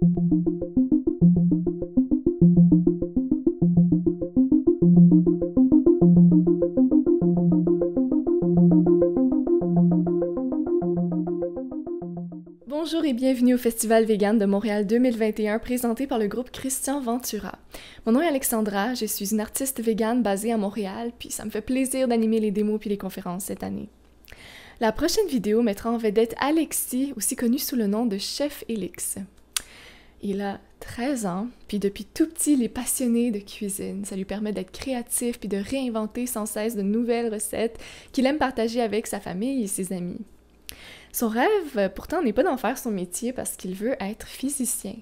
Bonjour et bienvenue au Festival Vegan de Montréal 2021 présenté par le groupe Christian Ventura. Mon nom est Alexandra, je suis une artiste végane basée à Montréal, puis ça me fait plaisir d'animer les démos puis les conférences cette année. La prochaine vidéo mettra en vedette Alexis, aussi connu sous le nom de Chef Elix. Il a 13 ans, puis depuis tout petit, il est passionné de cuisine. Ça lui permet d'être créatif puis de réinventer sans cesse de nouvelles recettes qu'il aime partager avec sa famille et ses amis. Son rêve, pourtant, n'est pas d'en faire son métier parce qu'il veut être physicien.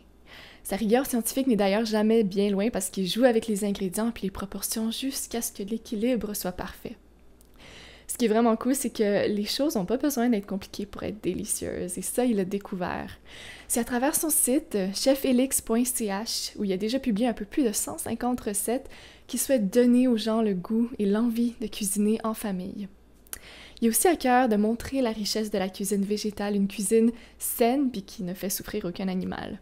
Sa rigueur scientifique n'est d'ailleurs jamais bien loin parce qu'il joue avec les ingrédients puis les proportions jusqu'à ce que l'équilibre soit parfait. Ce qui est vraiment cool, c'est que les choses n'ont pas besoin d'être compliquées pour être délicieuses, et ça, il l'a découvert. C'est à travers son site, chefelix.ch, où il a déjà publié un peu plus de 150 recettes, qu'il souhaite donner aux gens le goût et l'envie de cuisiner en famille. Il a aussi à cœur de montrer la richesse de la cuisine végétale, une cuisine saine puis qui ne fait souffrir aucun animal.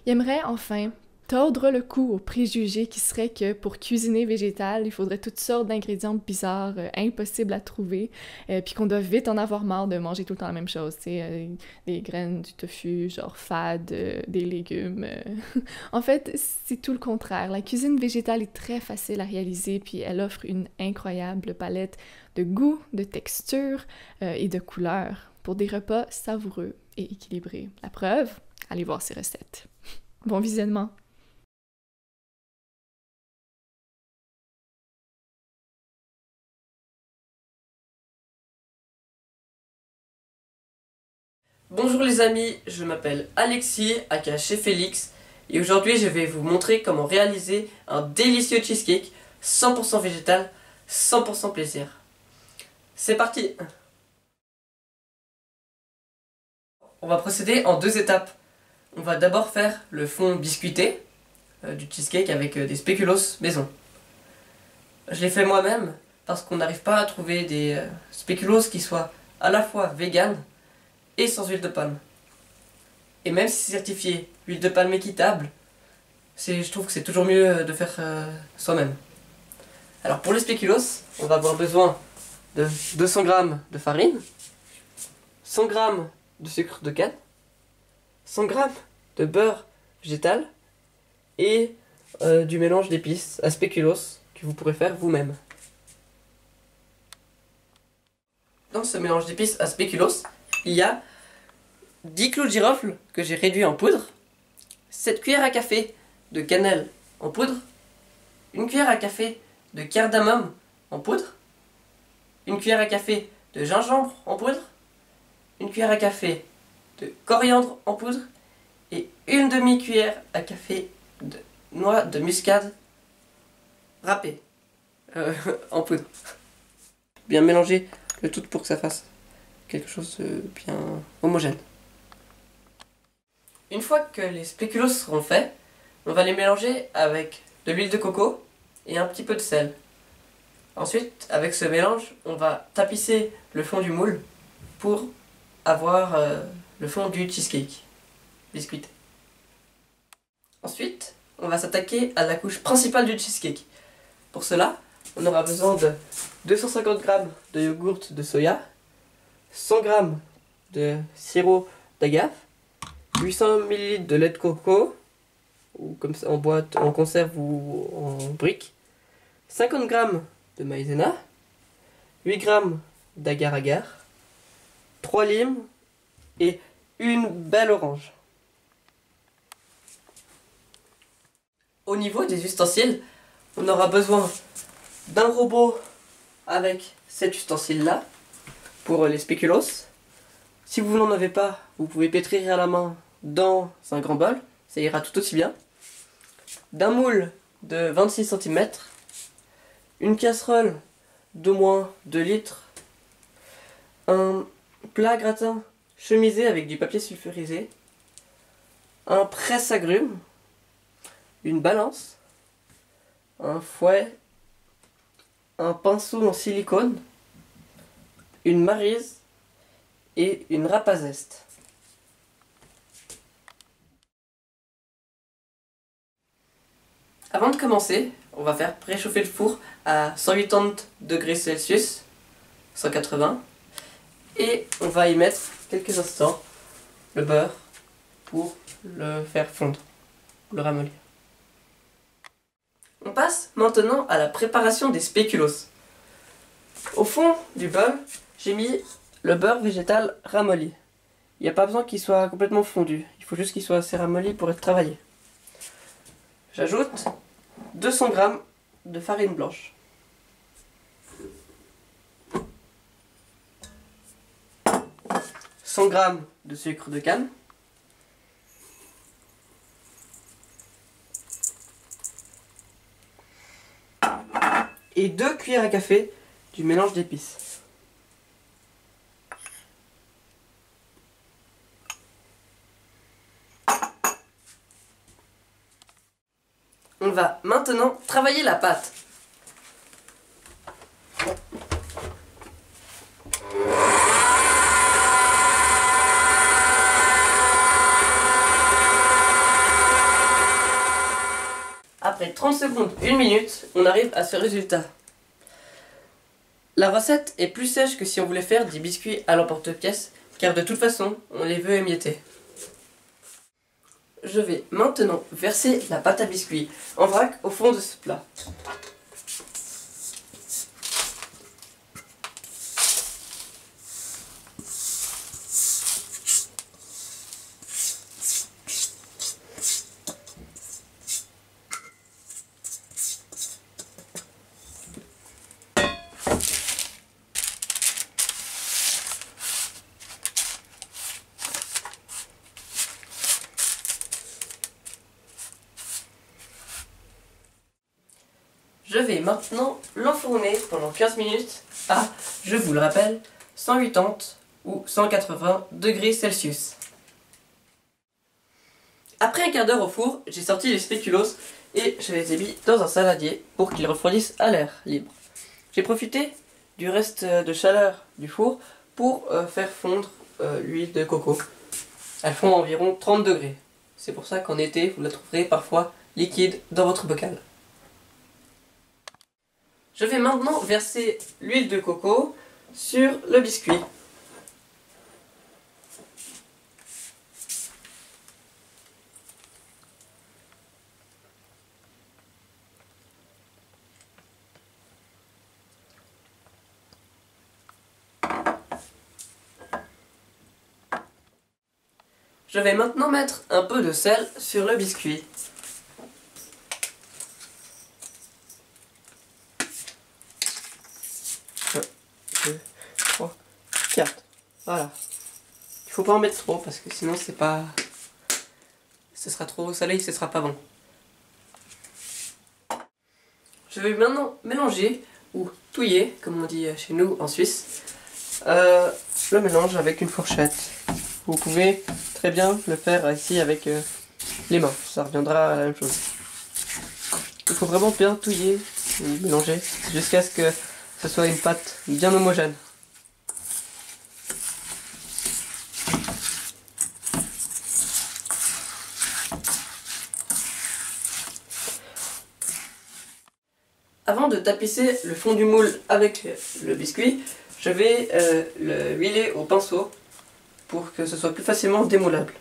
Il aimerait enfin tordre le cou aux préjugés qui seraient que pour cuisiner végétal, il faudrait toutes sortes d'ingrédients bizarres, impossibles à trouver, puis qu'on doit vite en avoir marre de manger tout le temps la même chose, tu sais, des graines, du tofu, genre fade, des légumes. En fait, c'est tout le contraire. La cuisine végétale est très facile à réaliser, puis elle offre une incroyable palette de goûts, de textures et de couleurs pour des repas savoureux et équilibrés. La preuve, allez voir ces recettes. Bon visionnement! Bonjour les amis, je m'appelle Alexis, aka Chef Elix, et aujourd'hui je vais vous montrer comment réaliser un délicieux cheesecake 100% végétal, 100% plaisir. C'est parti! On va procéder en deux étapes. On va d'abord faire le fond biscuité du cheesecake avec des spéculoos maison. Je l'ai fait moi-même parce qu'on n'arrive pas à trouver des spéculoos qui soient à la fois vegan et sans huile de palme. Et même si c'est certifié huile de palme équitable, je trouve que c'est toujours mieux de faire soi-même. Alors pour les spéculoos, on va avoir besoin de 200 g de farine, 100 g de sucre de canne, 100 g de beurre végétal et du mélange d'épices à spéculoos que vous pourrez faire vous-même. Dans ce mélange d'épices à spéculoos, il y a 10 clous de girofle que j'ai réduits en poudre, 7 cuillères à café de cannelle en poudre, 1 cuillère à café de cardamome en poudre, 1 cuillère à café de gingembre en poudre, 1 cuillère à café de coriandre en poudre et 1 demi-cuillère à café de noix de muscade râpée en poudre. Bien mélanger le tout pour que ça fasse quelque chose de bien homogène. Une fois que les spéculoos seront faits, on va les mélanger avec de l'huile de coco et un petit peu de sel. Ensuite, avec ce mélange, on va tapisser le fond du moule pour avoir le fond du cheesecake biscuité. Ensuite, on va s'attaquer à la couche principale du cheesecake. Pour cela, on aura besoin de 250 g de yogourt de soya, 100 g de sirop d'agave, 800 ml de lait de coco, ou comme ça en boîte, en conserve ou en brique, 50 g de maïzena, 8 g d'agar-agar, 3 limes et une belle orange. Au niveau des ustensiles, on aura besoin d'un robot avec cet ustensile-là pour les spéculoos. Si vous n'en avez pas, vous pouvez pétrir à la main dans un grand bol, ça ira tout aussi bien. D'un moule de 26 cm, une casserole d'au moins 2 litres, un plat gratin chemisé avec du papier sulfurisé, un presse-agrumes, une balance, un fouet, un pinceau en silicone, une maryse et une râpe à zeste. Avant de commencer, on va faire préchauffer le four à 180 degrés Celsius, 180, et on va y mettre quelques instants le beurre pour le faire fondre, le ramollir. On passe maintenant à la préparation des spéculoos. Au fond du bol, j'ai mis le beurre végétal ramolli. Il n'y a pas besoin qu'il soit complètement fondu, il faut juste qu'il soit assez ramolli pour être travaillé. J'ajoute 200 g de farine blanche. « 100 g de sucre de canne. Et 2 cuillères à café du mélange d'épices. On va maintenant travailler la pâte. Après 30 secondes, 1 minute, on arrive à ce résultat. La recette est plus sèche que si on voulait faire des biscuits à l'emporte-pièce, car de toute façon, on les veut émietter. Je vais maintenant verser la pâte à biscuits en vrac au fond de ce plat. Je vais maintenant l'enfourner pendant 15 minutes à, je vous le rappelle, 180 ou 180 degrés Celsius. Après un quart d'heure au four, j'ai sorti les spéculoos et je les ai mis dans un saladier pour qu'ils refroidissent à l'air libre. J'ai profité du reste de chaleur du four pour faire fondre l'huile de coco. Elle fond à environ 30 degrés. C'est pour ça qu'en été, vous la trouverez parfois liquide dans votre bocal. Je vais maintenant verser l'huile de coco sur le biscuit. Je vais maintenant mettre un peu de sel sur le biscuit. 2, 3, 4. Voilà. Il faut pas en mettre trop parce que sinon c'est pas... ce sera trop salé, ce sera pas bon. Je vais maintenant mélanger ou touiller, comme on dit chez nous en Suisse, le mélange avec une fourchette. Vous pouvez très bien le faire ici avec les mains, ça reviendra à la même chose. Il faut vraiment bien touiller ou mélanger jusqu'à ce que ce soit une pâte bien homogène. Avant de tapisser le fond du moule avec le biscuit, je vais le huiler au pinceau pour que ce soit plus facilement démoulable.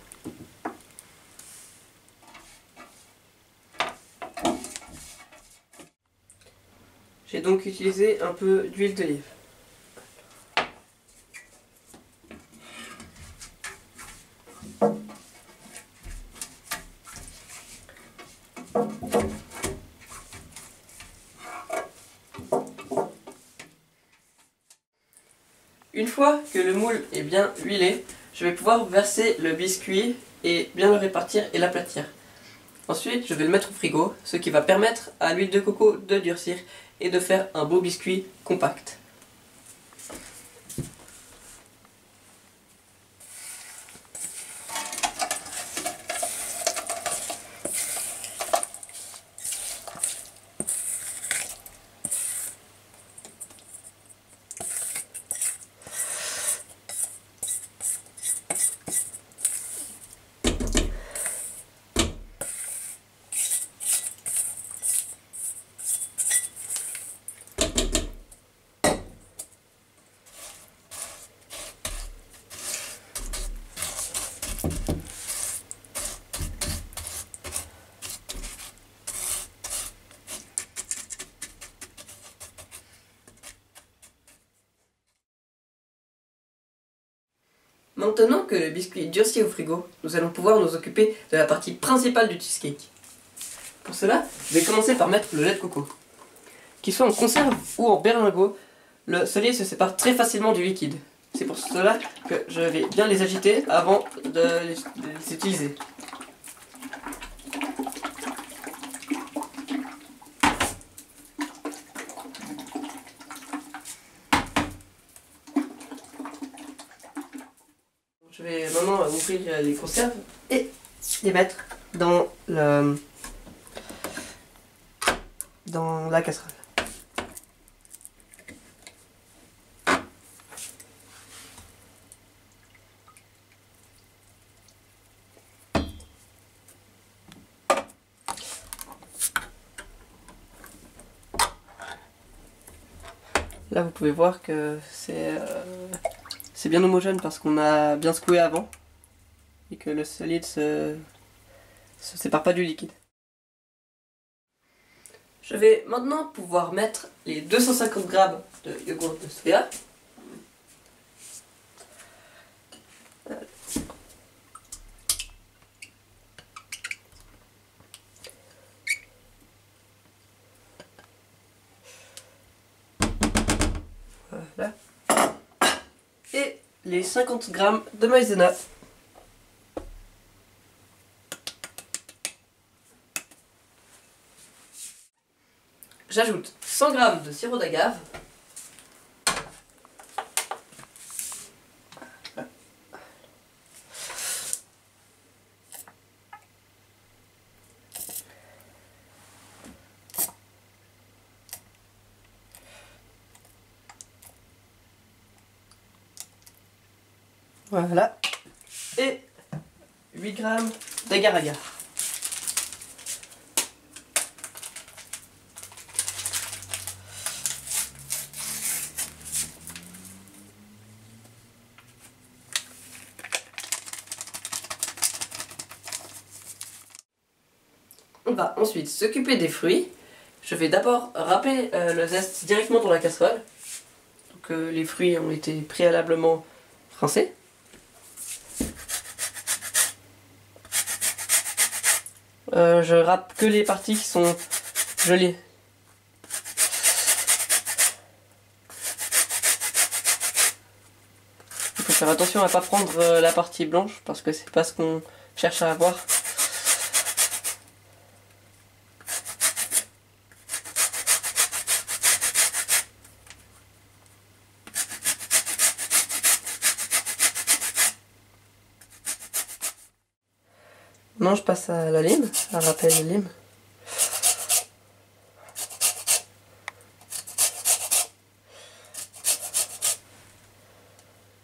J'ai donc utilisé un peu d'huile d'olive. Une fois que le moule est bien huilé, je vais pouvoir verser le biscuit et bien le répartir et l'aplatir. Ensuite, je vais le mettre au frigo, ce qui va permettre à l'huile de coco de durcir et de faire un beau biscuit compact. Maintenant que le biscuit est durci au frigo, nous allons pouvoir nous occuper de la partie principale du cheesecake. Pour cela, je vais commencer par mettre le lait de coco. Qu'il soit en conserve ou en berlingot, le solide se sépare très facilement du liquide. C'est pour cela que je vais bien les agiter avant de les utiliser. Je vais maintenant ouvrir les conserves et les mettre dans la casserole. Là vous pouvez voir que c'est bien homogène parce qu'on a bien secoué avant et que le solide se sépare pas du liquide. Je vais maintenant pouvoir mettre les 250 g de yogourt de soya. Voilà. Et les 50 g de maïzena. J'ajoute 100 g de sirop d'agave. Voilà. Et 8 g d'agar-agar. On va ensuite s'occuper des fruits. Je vais d'abord râper le zeste directement dans la casserole. Donc les fruits ont été préalablement rincés. Je râpe que les parties qui sont jolies. Il faut faire attention à ne pas prendre la partie blanche parce que c'est pas ce qu'on cherche à avoir. Maintenant je passe à la lime, à râper la lime.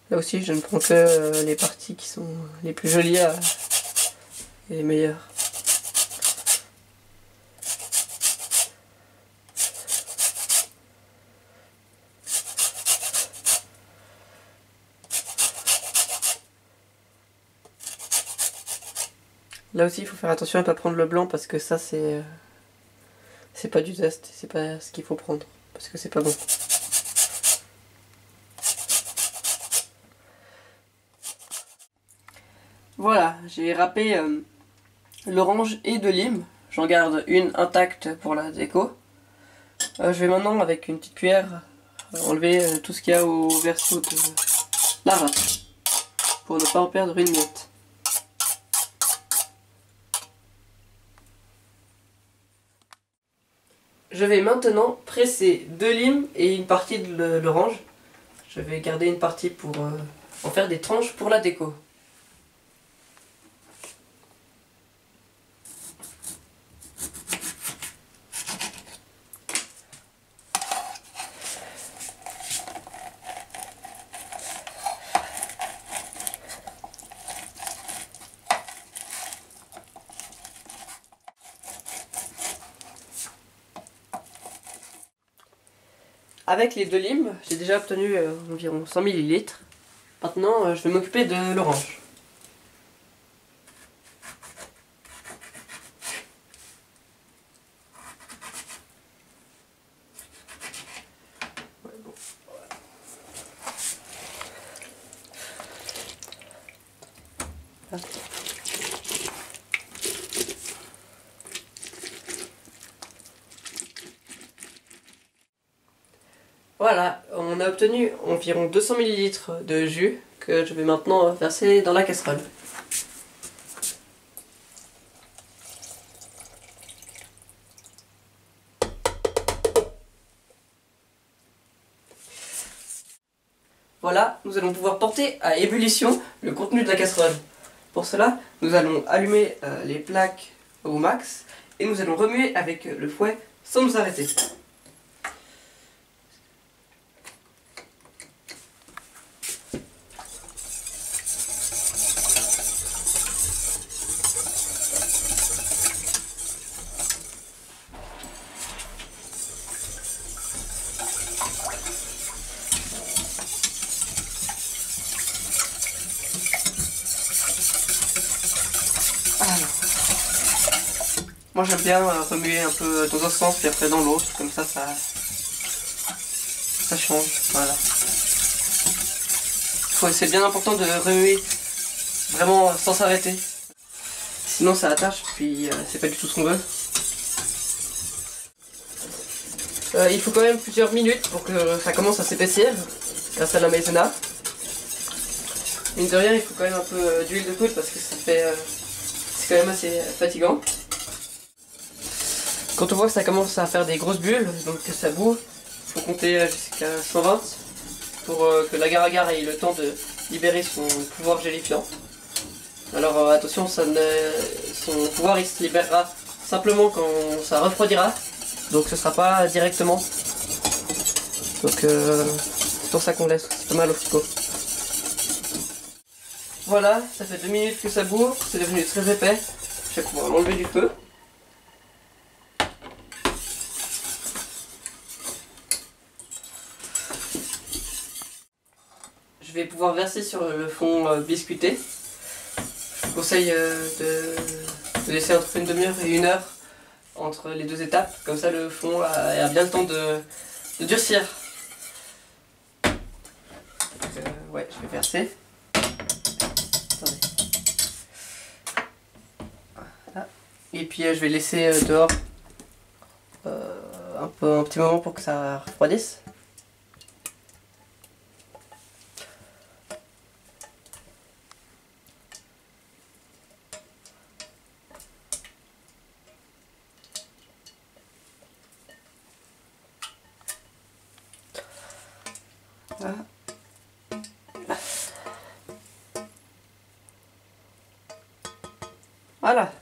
Là aussi je ne prends que les parties qui sont les plus jolies et les meilleures. Là aussi il faut faire attention à ne pas prendre le blanc parce que ça c'est pas du zeste, c'est pas ce qu'il faut prendre parce que c'est pas bon. Voilà, j'ai râpé l'orange et de lime, j'en garde une intacte pour la déco. Je vais maintenant avec une petite cuillère enlever tout ce qu'il y a au verso de la râpe pour ne pas en perdre une miette. Je vais maintenant presser 2 limes et une partie de l'orange. Je vais garder une partie pour en faire des tranches pour la déco. Avec les 2 limes, j'ai déjà obtenu environ 100 ml. Maintenant, je vais m'occuper de l'orange. Voilà, on a obtenu environ 200 ml de jus que je vais maintenant verser dans la casserole. Voilà, nous allons pouvoir porter à ébullition le contenu de la casserole. Pour cela, nous allons allumer les plaques au max et nous allons remuer avec le fouet sans nous arrêter. Alors, moi j'aime bien remuer un peu dans un sens puis après dans l'autre, comme ça change, voilà. C'est bien important de remuer vraiment sans s'arrêter, sinon ça attache puis c'est pas du tout ce qu'on veut. Il faut quand même plusieurs minutes pour que ça commence à s'épaissir grâce à la maïzena. Mine de rien, il faut quand même un peu d'huile de coude parce que c'est quand même assez fatigant. Quand on voit que ça commence à faire des grosses bulles, donc que ça boue, il faut compter jusqu'à 120 pour que l'agar-agar ait le temps de libérer son pouvoir gélifiant. Alors attention, son pouvoir il se libérera simplement quand ça refroidira, donc ce sera pas directement. Donc c'est pour ça qu'on laisse, c'est pas mal au frigo. Voilà, ça fait 2 minutes que ça bout, c'est devenu très épais. Je vais pouvoir l'enlever du feu. Je vais pouvoir verser sur le fond biscuité. Je vous conseille de laisser entre une demi-heure et 1 heure entre les deux étapes, comme ça le fond a bien le temps de durcir. Ouais, je vais verser. Attendez. Voilà. Et puis je vais laisser dehors un petit moment pour que ça refroidisse. Voilà. Voilà.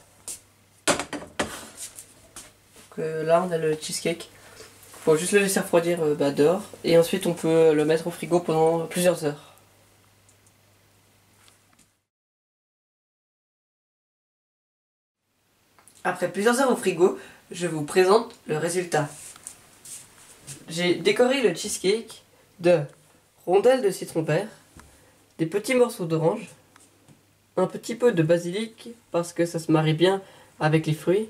Donc, là on a le cheesecake. Faut juste le laisser refroidir dehors et ensuite on peut le mettre au frigo pendant plusieurs heures. Après plusieurs heures au frigo, je vous présente le résultat. J'ai décoré le cheesecake de rondelles de citron vert, des petits morceaux d'orange, un petit peu de basilic parce que ça se marie bien avec les fruits,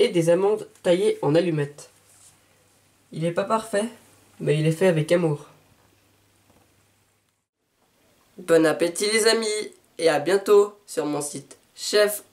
et des amandes taillées en allumettes. Il n'est pas parfait, mais il est fait avec amour. Bon appétit les amis, et à bientôt sur mon site chefelix.ch.